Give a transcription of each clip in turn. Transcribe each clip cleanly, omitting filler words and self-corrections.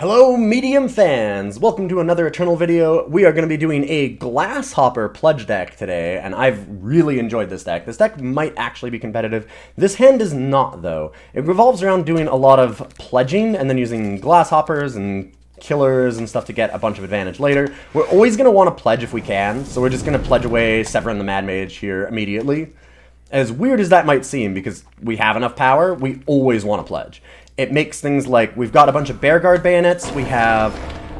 Hello medium fans! Welcome to another Eternal video. We are going to be doing a Glasshopper pledge deck today, and I've really enjoyed this deck. This deck might actually be competitive. This hand is not, though. It revolves around doing a lot of pledging and then using Glasshoppers and killers and stuff to get a bunch of advantage later. We're always going to want to pledge if we can, so we're just going to pledge away Severin the Mad Mage here immediately. As weird as that might seem, because we have enough power, we always want to pledge. It makes things like, we've got a bunch of Vanguard Bayonets, we have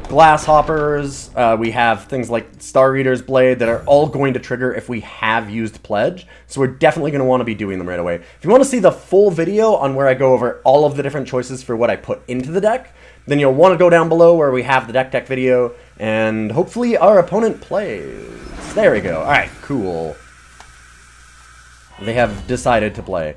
Glasshoppers, we have things like Star Reader's Blade that are all going to trigger if we have used Pledge, so we're definitely going to want to be doing them right away. If you want to see the full video on where I go over all of the different choices for what I put into the deck, then you'll want to go down below where we have the deck video, and hopefully our opponent plays. There we go. Alright, cool. They have decided to play.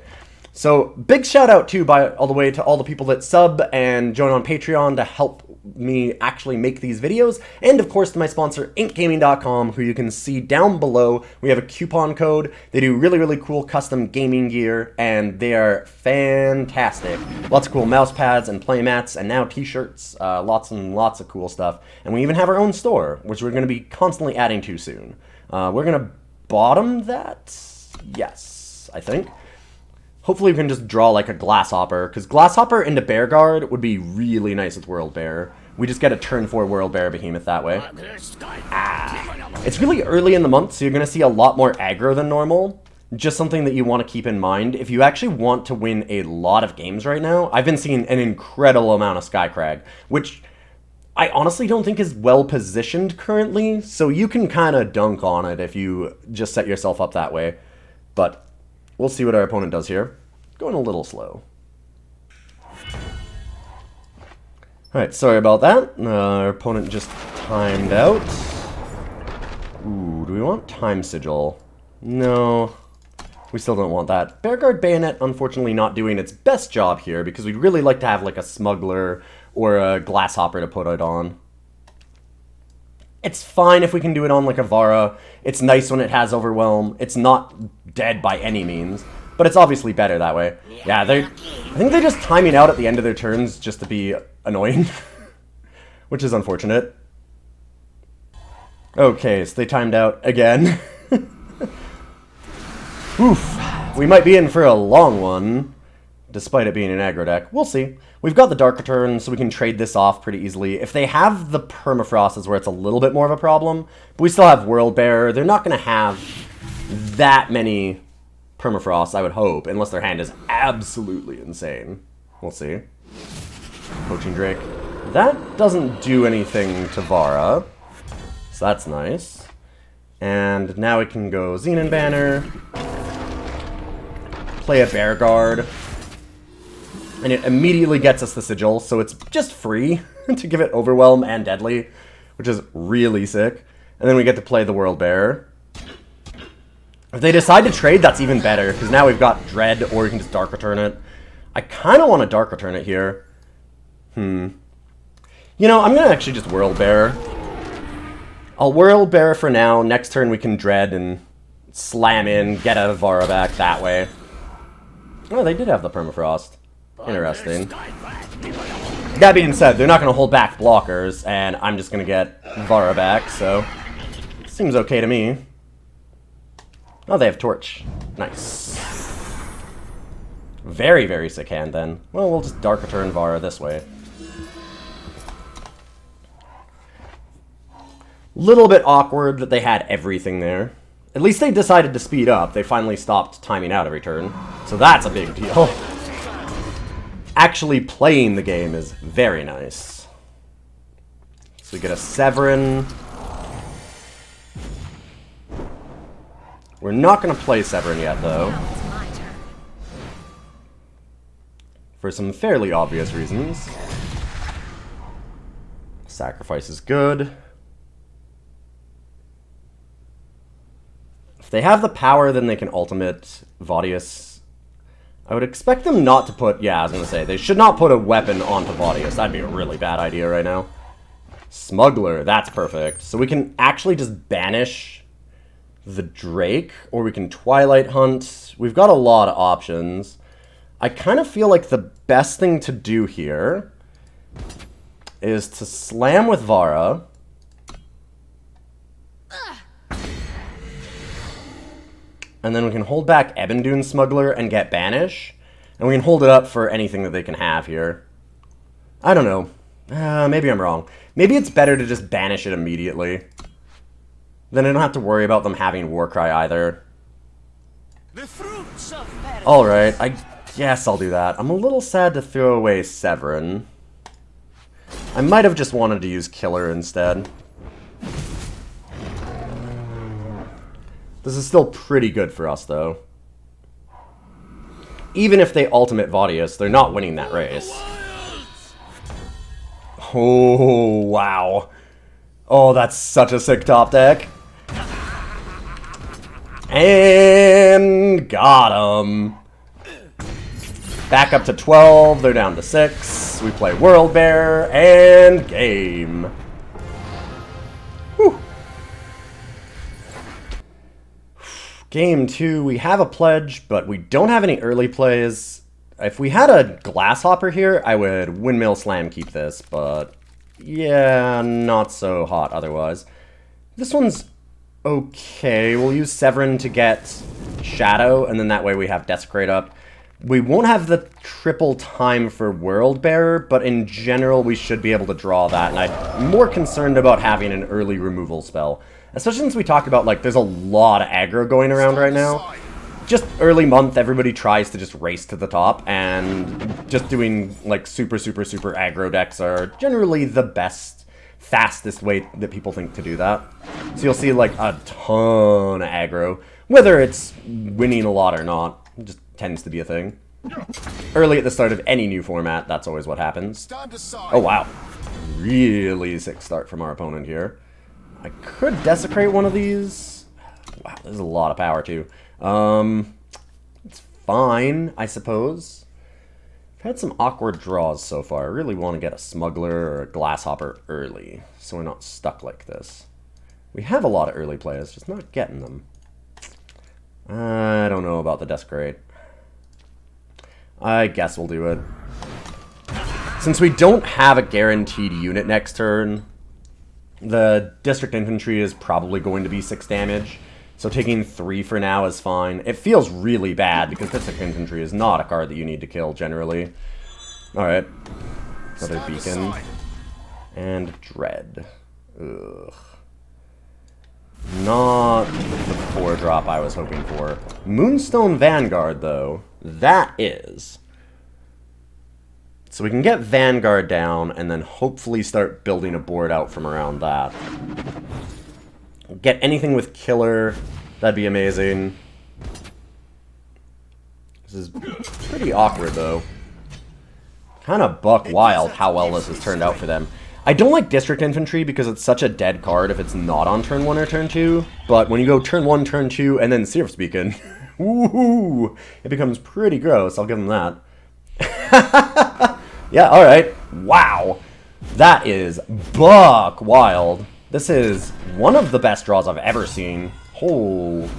So, big shout out too all the way to all the people that sub and join on Patreon to help me actually make these videos. And of course to my sponsor, inkgaming.com, who you can see down below. We have a coupon code. They do really cool custom gaming gear, and they are fantastic. Lots of cool mouse pads and playmats, and now t-shirts. Lots and lots of cool stuff. And we even have our own store, which we're going to be constantly adding to soon. We're going to bottom that? Yes, I think. Hopefully we can just draw like a Glasshopper, because Glasshopper into Vanguard would be really nice with Worldbearer. We just get a turn 4 Worldbearer Behemoth that way. It's really early in the month, so you're going to see a lot more aggro than normal. Just something that you want to keep in mind. If you actually want to win a lot of games right now, I've been seeing an incredible amount of Skycrag, which I honestly don't think is well positioned currently, so you can kind of dunk on it if you just set yourself up that way. But we'll see what our opponent does here. Going a little slow. Alright, sorry about that. Our opponent just timed out. Ooh, do we want Time Sigil? No, we still don't want that. Vanguard Bayonet, unfortunately, not doing its best job here, because we'd really like to have like a Smuggler or a Glasshopper to put it on. It's fine if we can do it on like a Vara. It's nice when it has Overwhelm. It's not dead by any means, but it's obviously better that way. Yeah, I think they're just timing out at the end of their turns just to be annoying, which is unfortunate. Okay, so they timed out again. Oof, we might be in for a long one, despite it being an aggro deck. We'll see. We've got the Dark Return, so we can trade this off pretty easily. If they have the Permafrost is where it's a little bit more of a problem, but we still have Worldbearer. They're not going to have that many Permafrosts, I would hope, unless their hand is absolutely insane. We'll see. Poaching Drake. That doesn't do anything to Vara, so that's nice. And now we can go Xenan Banner, play a Vanguard, and it immediately gets us the Sigil, so it's just free to give it Overwhelm and Deadly, which is really sick. And then we get to play the Worldbearer. If they decide to trade, that's even better, because now we've got Dread, or we can just Dark Return it. I kind of want to Dark Return it here. You know, I'm going to actually just Worldbearer. I'll Worldbearer for now. Next turn we can Dread and slam in, get a Vara back that way. Oh, they did have the Permafrost. Interesting. That being said, they're not going to hold back blockers, and I'm just going to get Vara back, so seems okay to me. Oh, they have Torch. Nice. Very sick hand, then. Well, we'll just Dark Return Vara this way. Little bit awkward that they had everything there. At least they decided to speed up. They finally stopped timing out every turn, so that's a big deal. Actually playing the game is very nice. So we get a Severin. We're not going to play Severin yet, though. For some fairly obvious reasons. Sacrifice is good. If they have the power, then they can ultimate Vadius. I would expect them not to put... Yeah, I was going to say, they should not put a weapon onto Vadius. That'd be a really bad idea right now. Smuggler, that's perfect. So we can actually just banish the Drake, or we can Twilight Hunt. We've got a lot of options. I kind of feel like the best thing to do here is to slam with Vara. And then we can hold back Ebon Smuggler and get Banish. And we can hold it up for anything that they can have here. I don't know. Maybe I'm wrong. Maybe it's better to just banish it immediately. Then I don't have to worry about them having Warcry either. Alright, I guess I'll do that. I'm a little sad to throw away Severin. I might have just wanted to use Killer instead. This is still pretty good for us, though. Even if they ultimate Vadius, they're not winning that race. Oh, wow. Oh, that's such a sick top deck. And got him. Back up to 12, they're down to 6. We play Worldbearer, and game. Whew. Game 2, we have a pledge, but we don't have any early plays. If we had a Glasshopper here, I would Windmill Slam keep this, but yeah, not so hot otherwise. This one's okay. We'll use Severin to get Shadow, and then that way we have Desecrate up. We won't have the triple time for Worldbearer, but in general we should be able to draw that, and I'm more concerned about having an early removal spell. Especially since we talked about, like, there's a lot of aggro going around right now. Just early month, everybody tries to just race to the top, and just doing, like, super aggro decks are generally the best, fastest way that people think to do that. So you'll see, like, a ton of aggro. Whether it's winning a lot or not, it just tends to be a thing. Early at the start of any new format, that's always what happens. Oh, wow. Really sick start from our opponent here. I could Desecrate one of these. Wow, there's a lot of power, too. It's fine, I suppose. I've had some awkward draws so far. I really want to get a Smuggler or a Glasshopper early, so we're not stuck like this. We have a lot of early plays, just not getting them. I don't know about the Desecrate. I guess we'll do it. Since we don't have a guaranteed unit next turn, the District Infantry is probably going to be 6 damage, so taking 3 for now is fine. It feels really bad, because District Infantry is not a card that you need to kill, generally. Alright. Another Beacon. And Dread. Ugh. Not the 4-drop I was hoping for. Moonstone Vanguard, though. That is. So we can get Vanguard down, and then hopefully start building a board out from around that. Get anything with Killer, that'd be amazing. This is pretty awkward, though. Kind of buck wild how well this has turned out for them. I don't like District Infantry because it's such a dead card if it's not on turn 1 or turn 2, but when you go turn 1, turn 2, and then Seraph's Beacon, woohoo, it becomes pretty gross, I'll give them that. Yeah, alright. Wow. That is buck wild. This is one of the best draws I've ever seen. Oh,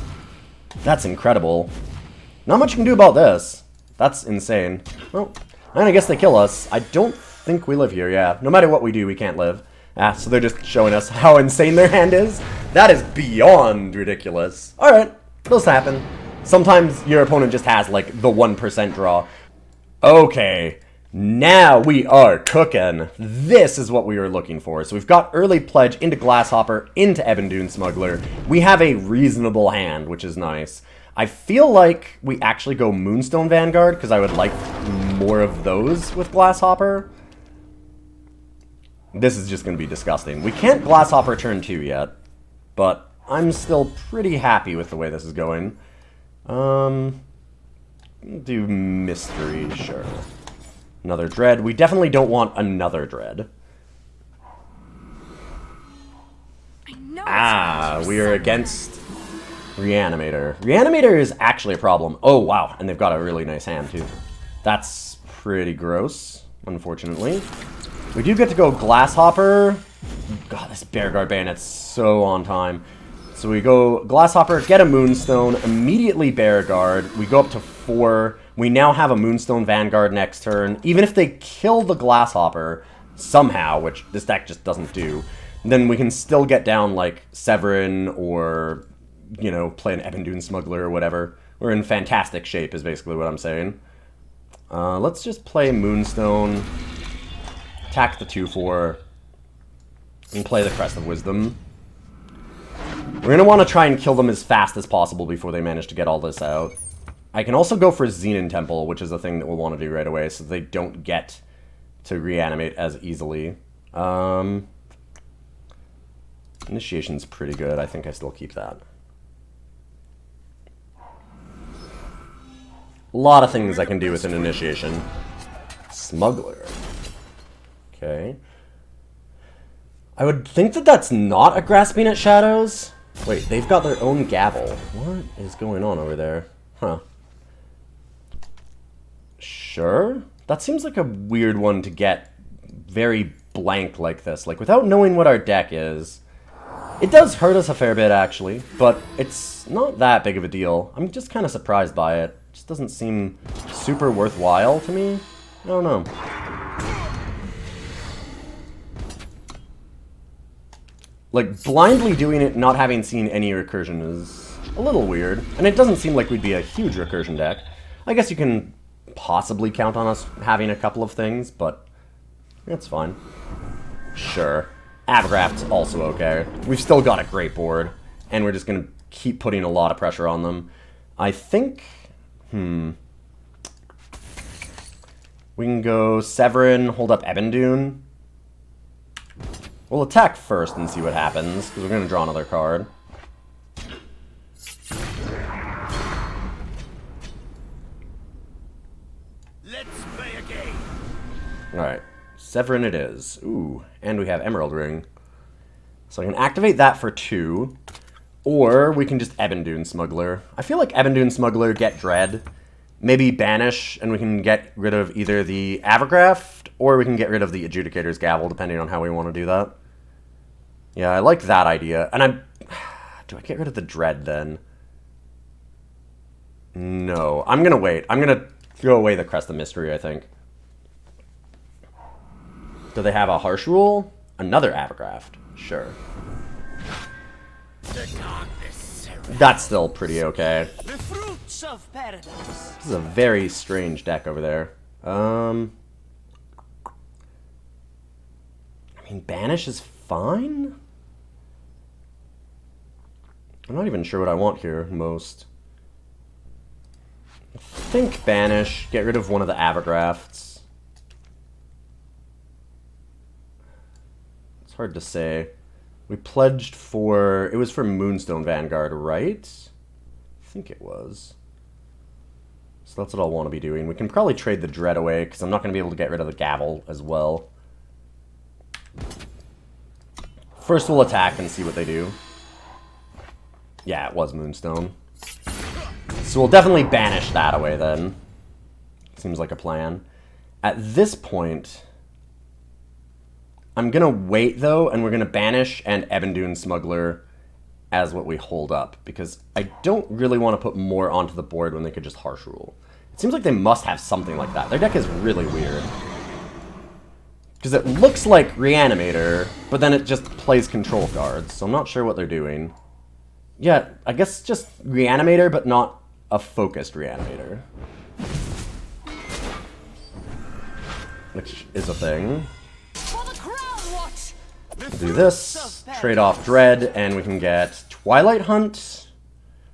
that's incredible. Not much you can do about this. That's insane. Well, and I guess they kill us. I don't think we live here, yeah. No matter what we do, we can't live. Ah, so they're just showing us how insane their hand is? That is beyond ridiculous. Alright, those happen. Sometimes your opponent just has, like, the 1% draw. Okay. Now we are cooking. This is what we were looking for. So we've got early pledge into Glasshopper, into Ebon Smuggler. We have a reasonable hand, which is nice. I feel like we actually go Moonstone Vanguard, because I would like more of those with Glasshopper. This is just going to be disgusting. We can't Glasshopper turn 2 yet, but I'm still pretty happy with the way this is going. Do Mystery, sure. Another Dread. We definitely don't want another Dread. Ah, we are against Reanimator. Reanimator is actually a problem. Oh, wow. And they've got a really nice hand, too. That's pretty gross, unfortunately. We do get to go Glasshopper. God, this Bearguard Bayonet's so on time. So we go Glasshopper, get a Moonstone, immediately Bearguard. We go up to 4. We now have a Moonstone Vanguard next turn. Even if they kill the Glasshopper, somehow, which this deck just doesn't do, then we can still get down, like, Severin or, you know, play an Ebon Smuggler or whatever. We're in fantastic shape, is basically what I'm saying. Let's just play Moonstone, attack the 2/4, and play the Crest of Wisdom. We're going to want to try and kill them as fast as possible before they manage to get all this out. I can also go for Xenan Temple, which is a thing that we'll want to do right away, so they don't get to reanimate as easily. Initiation's pretty good. I think I still keep that. A lot of things I can do with an initiation. Smuggler. Okay. I would think that that's not a Grasping at Shadows. Wait, they've got their own gavel. What is going on over there? Huh. Sure. That seems like a weird one to get very blank like this. Like, without knowing what our deck is. It does hurt us a fair bit, actually. But it's not that big of a deal. I'm just kind of surprised by it. It just doesn't seem super worthwhile to me. I don't know. Like, blindly doing it, not having seen any recursion is a little weird. And it doesn't seem like we'd be a huge recursion deck. I guess you can possibly count on us having a couple of things, but that's fine. Sure. Avgraft's also okay. We've still got a great board, and we're just going to keep putting a lot of pressure on them. I think... We can go Severin, hold up Ebon. We'll attack first and see what happens, because we're going to draw another card. Let's play a game. Alright, Severin it is. Ooh, and we have Emerald Ring. So I can activate that for 2, or we can just Ebon Smuggler. I feel like Ebon Smuggler, get Dread, maybe Banish, and we can get rid of either the Avgraft, or we can get rid of the Adjudicator's Gavel, depending on how we want to do that. Yeah, I like that idea. And do I get rid of the Dread, then? No. I'm going to wait. I'm going to throw away the Crest of Mystery, I think. Do they have a Harsh Rule? Another Avgraft. Sure. That's still pretty okay. The fruits of paradise. This is a very strange deck over there. I mean, Banish is fine? I'm not even sure what I want here most. I think Banish, get rid of one of the Avgrafts. It's hard to say. We pledged for... It was for Moonstone Vanguard, right? I think it was. So that's what I'll want to be doing. We can probably trade the Dread away, because I'm not going to be able to get rid of the Gavel as well. First we'll attack and see what they do. Yeah, it was Moonstone. So we'll definitely banish that away then. Seems like a plan. At this point... I'm going to wait, though, and we're going to Banish and Ebon Smuggler as what we hold up, because I don't really want to put more onto the board when they could just Harsh Rule. It seems like they must have something like that. Their deck is really weird. Because it looks like Reanimator, but then it just plays control cards, so I'm not sure what they're doing. Yeah, I guess just Reanimator, but not a focused Reanimator. Which is a thing. Do this, trade off Dread, and we can get Twilight Hunt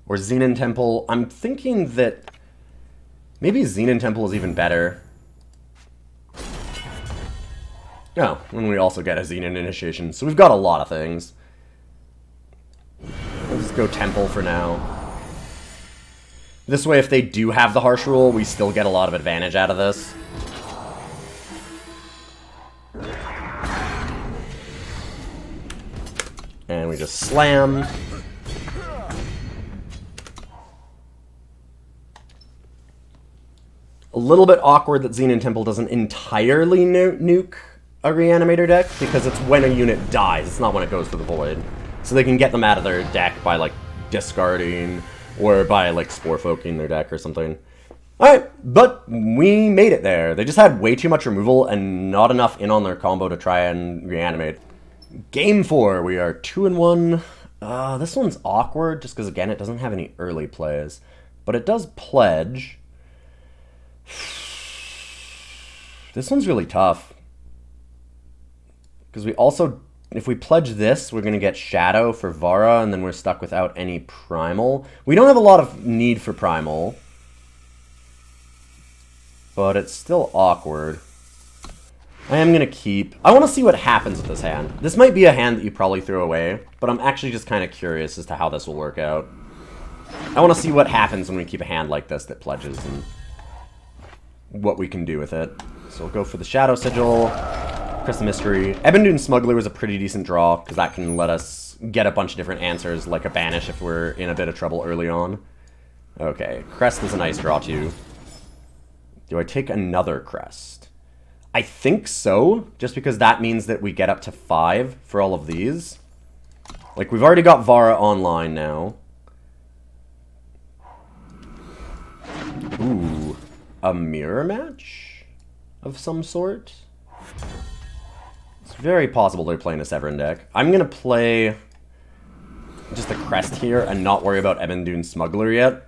or Xenan Temple. I'm thinking that maybe Xenan Temple is even better. Oh, and we also get a Xenan Initiation, so we've got a lot of things. We'll just go Temple for now. This way, if they do have the Harsh Rule, we still get a lot of advantage out of this. And we just slam. A little bit awkward that Xenan Temple doesn't entirely nuke a Reanimator deck, because it's when a unit dies, it's not when it goes to the Void. So they can get them out of their deck by, like, discarding, or by, like, Spore Folking their deck or something. Alright, but we made it there. They just had way too much removal and not enough in on their combo to try and reanimate. Game 4, we are 2-1. This one's awkward just because, again, it doesn't have any early plays. But it does pledge. This one's really tough. Because we also, if we pledge this, we're going to get Shadow for Vara, and then we're stuck without any Primal. We don't have a lot of need for Primal. But it's still awkward. I am going to keep... I want to see what happens with this hand. This might be a hand that you probably throw away, but I'm actually just kind of curious as to how this will work out. I want to see what happens when we keep a hand like this that pledges and what we can do with it. So we'll go for the Shadow Sigil, Crest of Mystery. Ebon, Dune, Smuggler was a pretty decent draw, because that can let us get a bunch of different answers, like a Banish if we're in a bit of trouble early on. Okay, Crest is a nice draw too. Do I take another Crest? I think so, just because that means that we get up to 5 for all of these. Like, we've already got Vara online now. Ooh, a mirror match of some sort? It's very possible they're playing a Severin deck. I'm going to play just a Crest here and not worry about Ebon, Dune, Smuggler yet.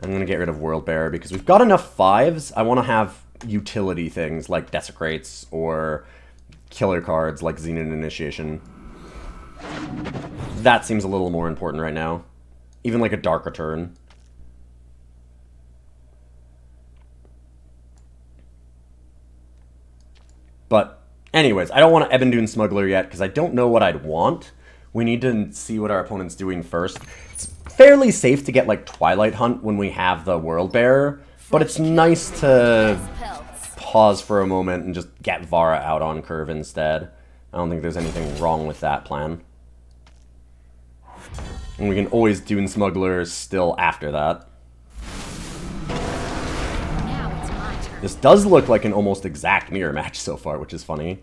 I'm going to get rid of Worldbearer because we've got enough 5s. I want to have utility things like Desecrates or killer cards like Xenan Initiation. That seems a little more important right now. Even like a Dark Return. But anyways, I don't want to Ebon, Dune, Smuggler yet because I don't know what I'd want. We need to see what our opponent's doing first. It's fairly safe to get like Twilight Hunt when we have the Worldbearer, but it's nice to pause for a moment and just get Vara out on curve instead. I don't think there's anything wrong with that plan. And we can always Dune Smuggler still after that. Now it's my turn. This does look like an almost exact mirror match so far, which is funny.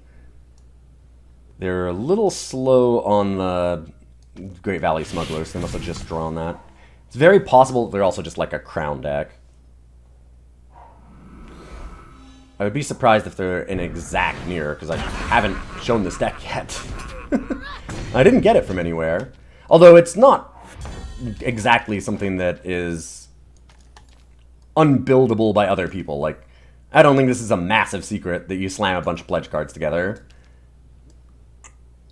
They're a little slow on the Great Valley Smugglers. They must have just drawn that. It's very possible they're also just like a crown deck. I would be surprised if they're an exact mirror, because I haven't shown this deck yet. I didn't get it from anywhere. Although it's not exactly something that is unbuildable by other people. Like, I don't think this is a massive secret that you slam a bunch of pledge cards together.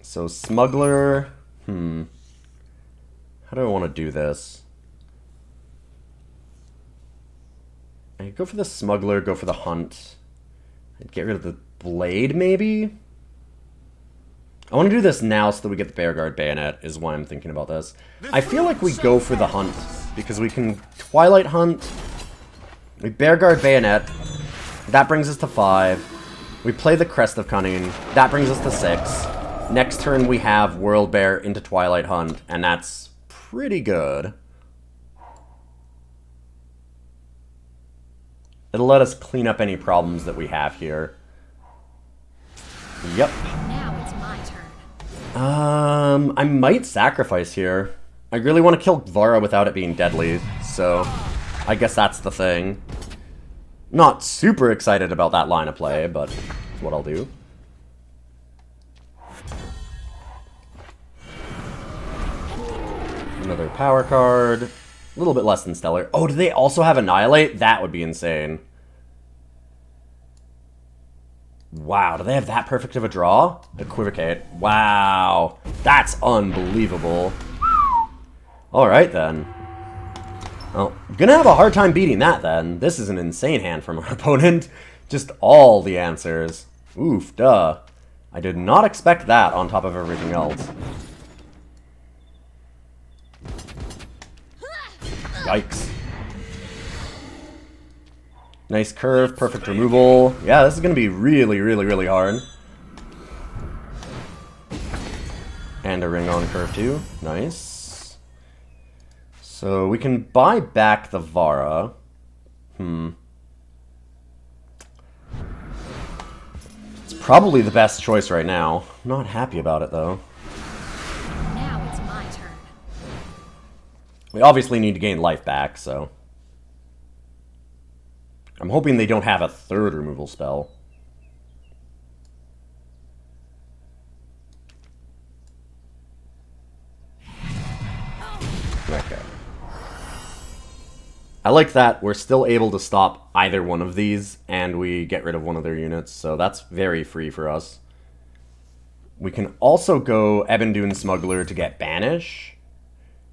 So, Smuggler... How do I want to do this? I could go for the Smuggler, go for the Hunt. I'd get rid of the Blade, maybe? I want to do this now so that we get the Vanguard Bayonet, is why I'm thinking about this. I feel like we go for the Hunt, because we can Twilight Hunt, we Vanguard Bayonet, that brings us to 5. We play the Crest of Cunning, that brings us to 6. Next turn we have Worldbearer into Twilight Hunt, and that's pretty good. It'll let us clean up any problems that we have here. Yep. Now it's my turn. I might sacrifice here. I really want to kill Vara without it being deadly, so I guess that's the thing. Not super excited about that line of play, but it's what I'll do. Another power card. A little bit less than stellar. Oh, do they also have Annihilate? That would be insane. Wow, do they have that perfect of a draw? Equivocate. Wow. That's unbelievable. Alright then. Well, I'm gonna have a hard time beating that then. This is an insane hand from our opponent. Just all the answers. Oof, duh. I did not expect that on top of everything else. Yikes. Nice curve, perfect removal. Yeah, this is going to be really, really, really hard. And a ring on curve too. Nice. So we can buy back the Vara. It's probably the best choice right now. I'm not happy about it though. Now it's my turn. We obviously need to gain life back, so... I'm hoping they don't have a third removal spell. Okay. I like that we're still able to stop either one of these, and we get rid of one of their units, so that's very free for us. We can also go Ebon, Dune, Smuggler to get Banish,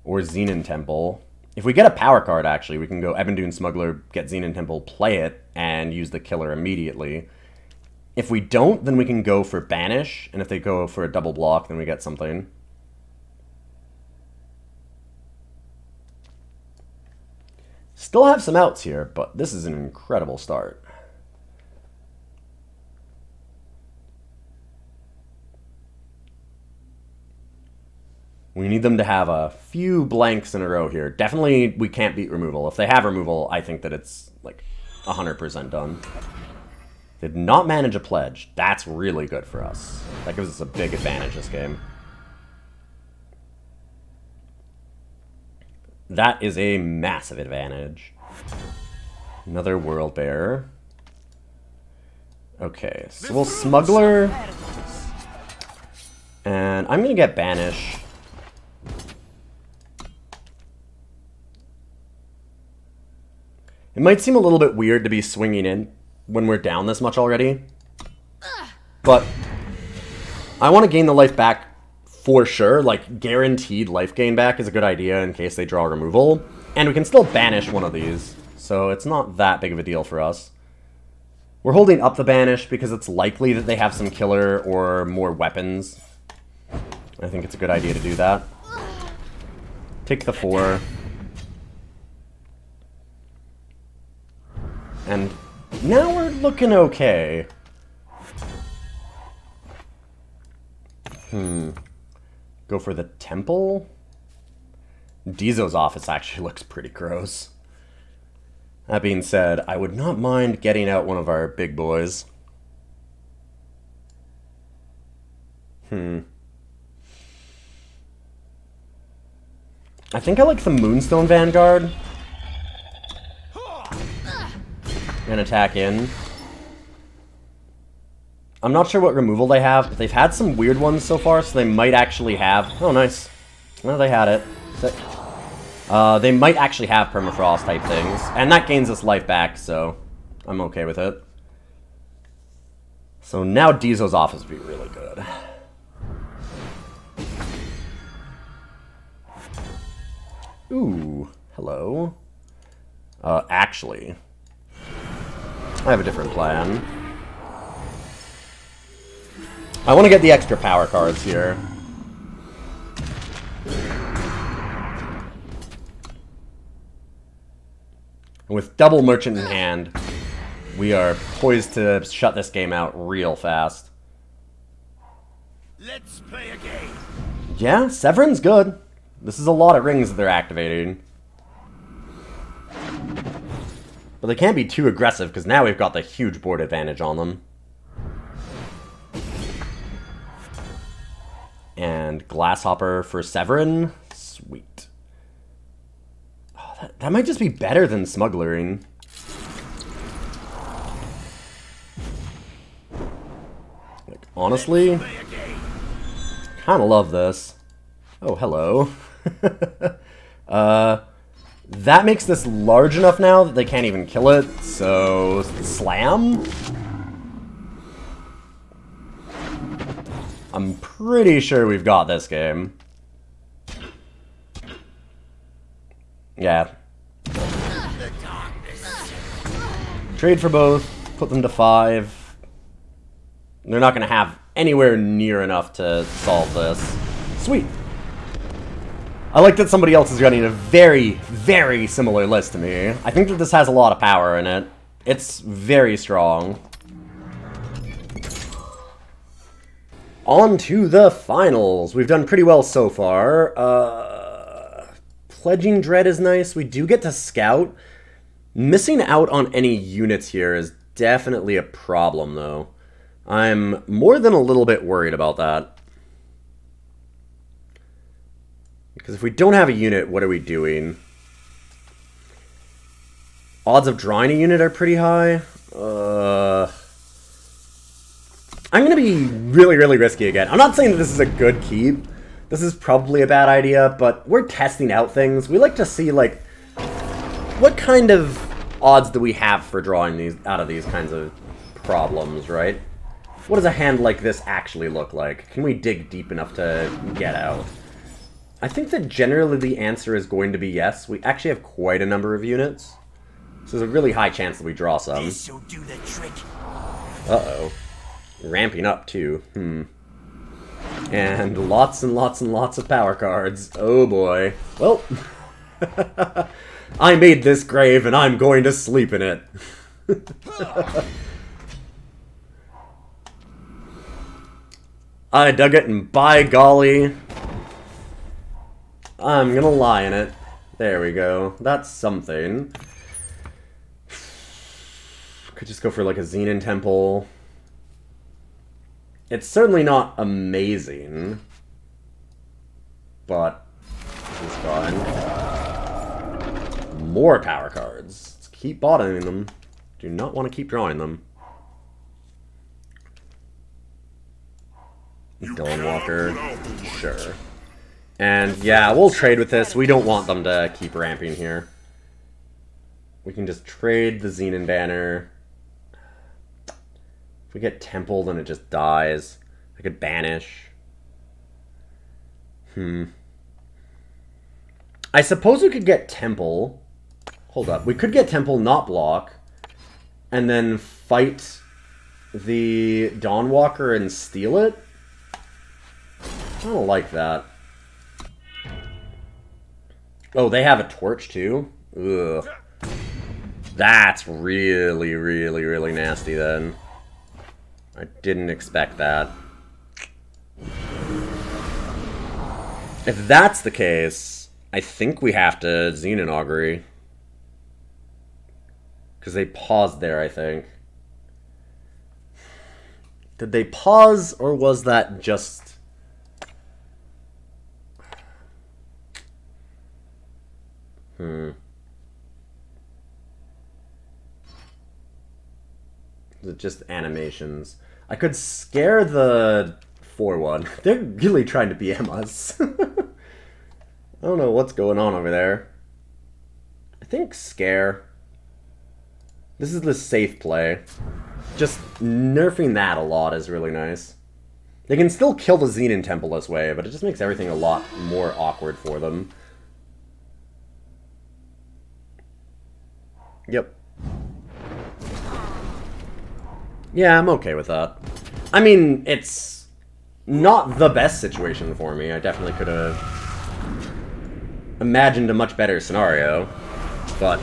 or Xenan Temple. If we get a power card, actually, we can go Ebon, Dune, Smuggler, get Xenan Temple, play it, and use the killer immediately. If we don't, then we can go for Banish, and if they go for a double block, then we get something. Still have some outs here, but this is an incredible start. We need them to have a few blanks in a row here. Definitely, we can't beat removal. If they have removal, I think that it's, like, 100% done. Did not manage a pledge. That's really good for us. That gives us a big advantage this game. That is a massive advantage. Another Worldbearer. Okay, so we'll Smuggler. And I'm going to get Banish. It might seem a little bit weird to be swinging in when we're down this much already. But I want to gain the life back for sure. Like, guaranteed life gain back is a good idea in case they draw removal. And we can still banish one of these, so it's not that big of a deal for us. We're holding up the Banish because it's likely that they have some killer or more weapons. I think it's a good idea to do that. Take the 4. And now we're looking okay. Go for the Temple? Dizo's office actually looks pretty gross. That being said, I would not mind getting out one of our big boys. I think I like the Moonstone Vanguard. And attack in. I'm not sure what removal they have, but they've had some weird ones so far, so they might actually have... Oh, nice. Well, they had it. They might actually have permafrost type things, and that gains us life back, so I'm okay with it. So now Dizo's office would be really good. Ooh, hello. Actually, I have a different plan. I want to get the extra power cards here. And with double Merchant in hand, we are poised to shut this game out real fast. Let's play a game. Yeah, Severin's good. This is a lot of rings that they're activating. But they can't be too aggressive, because now we've got the huge board advantage on them. And Glasshopper for Severin. Sweet. Oh, that might just be better than Smugglering. Like, honestly, kind of love this. Oh, hello. That makes this large enough now that they can't even kill it, so slam? I'm pretty sure we've got this game. Yeah. Trade for both, put them to 5. They're not going to have anywhere near enough to solve this. Sweet. I like that somebody else is running a very, very similar list to me. I think that this has a lot of power in it. It's very strong. On to the finals. We've done pretty well so far. Pledging Dread is nice. We do get to scout. Missing out on any units here is definitely a problem, though. I'm more than a little bit worried about that. Because if we don't have a unit, what are we doing? Odds of drawing a unit are pretty high. I'm going to be really, really risky again. I'm not saying that this is a good keep. This is probably a bad idea, but we're testing out things. We like to see, like, what kind of odds do we have for drawing these out of these kinds of problems, right? What does a hand like this actually look like? Can we dig deep enough to get out? I think that generally the answer is going to be yes. We actually have quite a number of units. So there's a really high chance that we draw some. This'll do the trick. Uh-oh. Ramping up, too. And lots and lots and lots of power cards. Oh, boy. Well, I made this grave, and I'm going to sleep in it. I dug it, and by golly, I'm gonna lie in it. There we go. That's something. Could just go for, like, a Xenan Temple. It's certainly not amazing, but it's fine. More power cards. Let's keep bottoming them. Do not want to keep drawing them. Dawn Walker, sure. And yeah, we'll trade with this. We don't want them to keep ramping here. We can just trade the Xenan banner. If we get Temple, then it just dies. I could Banish. I suppose we could get Temple. Hold up. We could get Temple, not block. And then fight the Dawnwalker and steal it. I don't like that. Oh, they have a torch too? Ugh. That's really, really, really nasty then. I didn't expect that. If that's the case, I think we have to Xenan Augury. Because they paused there, I think. Did they pause, or was that just... Is it just animations? I could scare the 4-1. They're really trying to BM us. I don't know what's going on over there. I think scare. This is the safe play. Just nerfing that a lot is really nice. They can still kill the Xenan Temple this way, but it just makes everything a lot more awkward for them. Yep. Yeah, I'm okay with that. I mean, it's not the best situation for me. I definitely could have imagined a much better scenario. But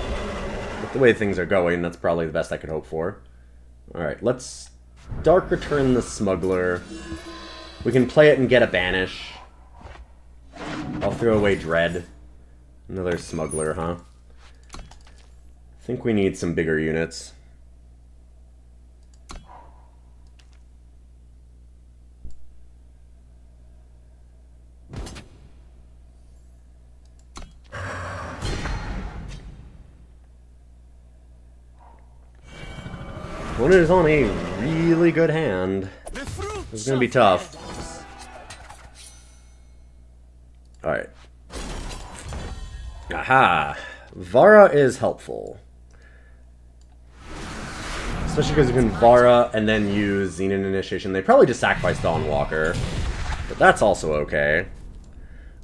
with the way things are going, that's probably the best I could hope for. Alright, let's Dark Return the Smuggler. We can play it and get a Banish. I'll throw away Dread. Another Smuggler, huh? I think we need some bigger units. One is on a really good hand. It's gonna be tough. Alright. Aha! Vara is helpful. Especially because you can Vara and then use Xenan Initiation. They probably just sacrifice Dawnwalker. But that's also okay.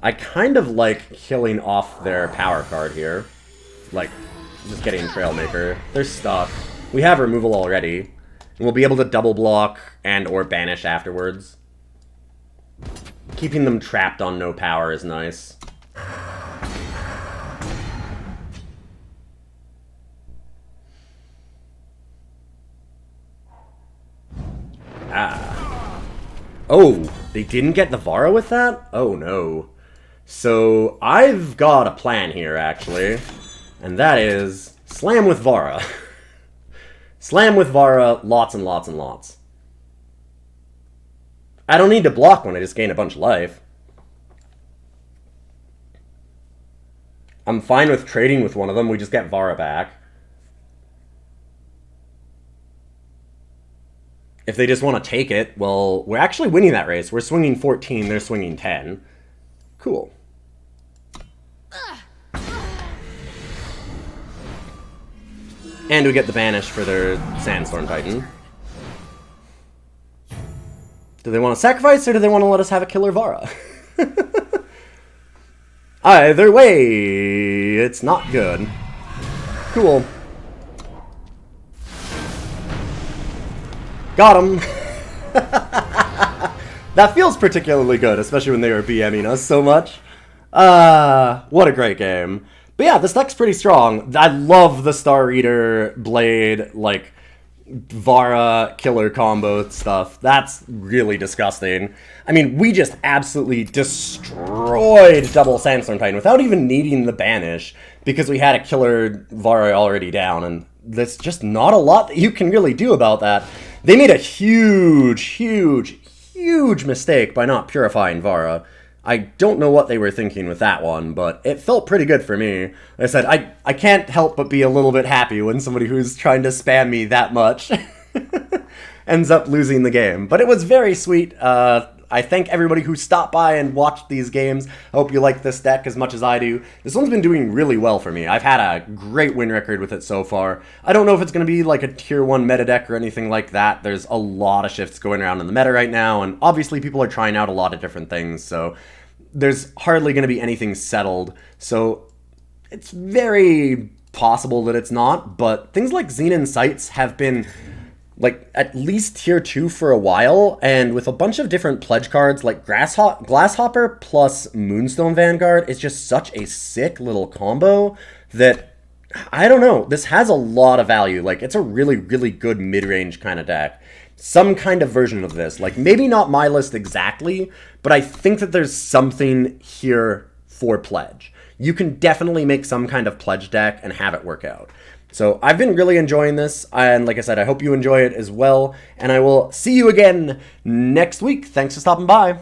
I kind of like killing off their power card here. Like, just getting Trailmaker. They're stuck. We have removal already. And we'll be able to double block and or banish afterwards. Keeping them trapped on no power is nice. Ah. Oh, they didn't get the Vara with that? Oh no. So, I've got a plan here, actually. And that is, slam with Vara. Slam with Vara, lots and lots and lots. I don't need to block when I just gain a bunch of life. I'm fine with trading with one of them, we just get Vara back. if they just want to take it, well, we're actually winning that race. We're swinging 14, they're swinging 10. Cool. And we get the Banish for their Sandstorm Titan. Do they want to sacrifice, or do they want to let us have a killer Vara? Either way, it's not good. Cool. Got him! That feels particularly good, especially when they were BMing us so much. What a great game. But yeah, this deck's pretty strong. I love the Star Eater, Blade, like, Vara killer combo stuff. That's really disgusting. I mean, we just absolutely destroyed double Sandstorm Titan without even needing the Banish, because we had a killer Vara already down, and there's just not a lot that you can really do about that. They made a huge mistake by not purifying Vara. I don't know what they were thinking with that one, but it felt pretty good for me. Like I said, I can't help but be a little bit happy when somebody who's trying to spam me that much ends up losing the game. But it was very sweet. I thank everybody who stopped by and watched these games. I hope you like this deck as much as I do. This one's been doing really well for me. I've had a great win record with it so far. I don't know if it's going to be like a tier 1 meta deck or anything like that. There's a lot of shifts going around in the meta right now, and obviously people are trying out a lot of different things, so there's hardly going to be anything settled. So it's very possible that it's not, but things like Xenan Sights have been like at least tier 2 for a while, and with a bunch of different pledge cards like Glasshopper plus Moonstone Vanguard, it's just such a sick little combo that, I don't know, this has a lot of value. Like, it's a really good mid-range kind of deck. Some kind of version of this, like maybe not my list exactly, but I think that there's something here for pledge. You can definitely make some kind of pledge deck and have it work out. So I've been really enjoying this, and like I said, I hope you enjoy it as well, and I will see you again next week. Thanks for stopping by.